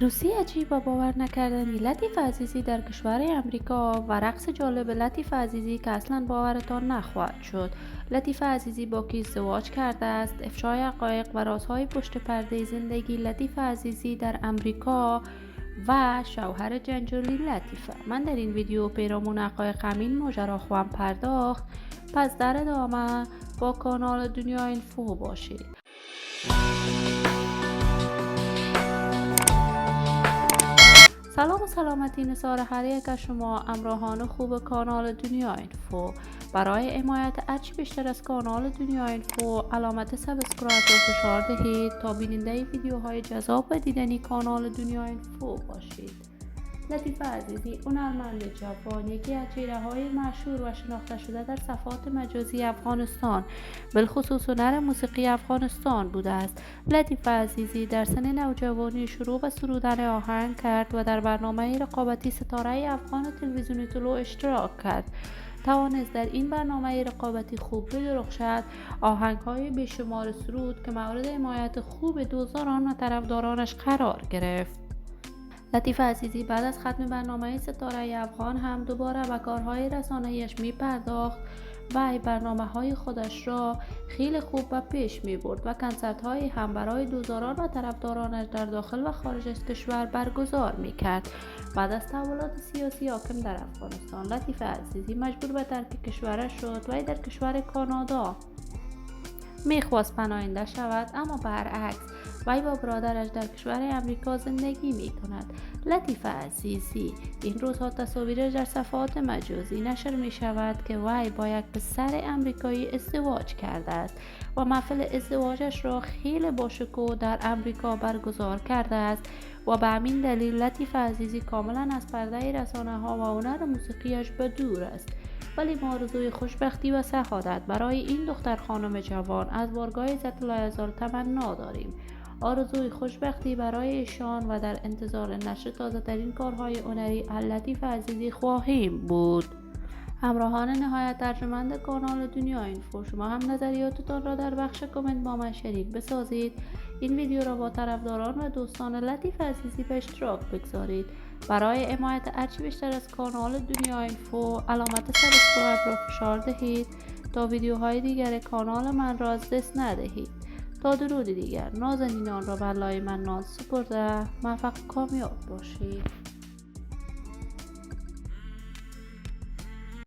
روسی عجیب و باور نکردنی لطیف عزیزی در کشور امریکا و رقص جالب لطیف عزیزی که اصلا باورتان نخواهد شد. لطیف عزیزی با کی ازدواج کرده است؟ افشای حقایق و رازهای پشت پرده زندگی لطیف عزیزی در امریکا و شوهر جنجالی لطیفه. من در این ویدیو پیرامون حقایق همین ماجرا خواهم پرداخت، پس در ادامه با کانال دنیا اینفو باشید. سلام و سلامتی نثار هر یک از شما همراهان خوب کانال دنیا اینفو. برای حمایت هرچی بیشتر از کانال دنیا اینفو علامت سابسکرایب رو فشار دهید تا بیننده ویدیوهای جذاب و دیدنی کانال دنیا اینفو باشید. لطیف عزیزی هنرمند جوان، یکی از چهره‌های مشهور و شناخته شده در صفحات مجازی افغانستان، بالخصوص هنر موسیقی افغانستان بوده است. لطیف عزیزی در سن نوجوانی شروع به سرودن آهنگ کرد و در برنامه رقابتی ستاره افغان تلویزیونی طلوع اشتراک کرد. توانست در این برنامه رقابتی خوب بدرخشد، آهنگ‌های بیشمار سرود که مورد حمایت خوب دوستداران و طرفدارانش قرار گرفت. لطیف عزیزی بعد از ختم برنامه ستاره افغان هم دوباره به کارهای رسانه‌ایش می پرداخت و برنامه‌های خودش را خیلی خوب به پیش می برد و کنسرت‌هایی هم برای دوستداران و طرفدارانش در داخل و خارج از کشور برگزار می کرد. بعد از تحولات سیاسی حاکم در افغانستان، لطیف عزیزی مجبور به ترک کشورش شد و در کشور کانادا میخواست پناهنده شود، اما برعکس وی با برادرش در کشور امریکا زندگی می کند. لطیف عزیزی این روزها تصاویرش در صفحات مجازی نشر می شود که وی با یک پسر امریکایی ازدواج کرده است و محفل ازدواجش را خیلی باشکوه در امریکا برگزار کرده است و به همین دلیل لطیف عزیزی کاملا از پرده رسانه ها و هنر موسیقیش به دور است. ولی ما آرزوی خوشبختی و سعادت برای این دختر خانم جوان از بارگاه عزت الله تمنا داریم. آرزوی خوشبختی برای ایشان و در انتظار نشر تازه ترین کارهای هنری لطیف عزیزی خواهیم بود. همراهان نهایت ارجمند کانال دنیا اینفو، شما هم نظریاتتان را در بخش کامنت با من شریک بسازید. این ویدیو را با طرفداران و دوستان لطیف عزیزی به اشتراک بگذارید. برای حمایت هرچی بیشتر از کانال دنیا اینفو علامت سابسکرایب را فشار دهید تا ویدیوهای دیگر کانال من را از دست ندهید. تا درود دیگر، نازنینان را بر لای من ناز سپرده، موفق و کامیاب باشید.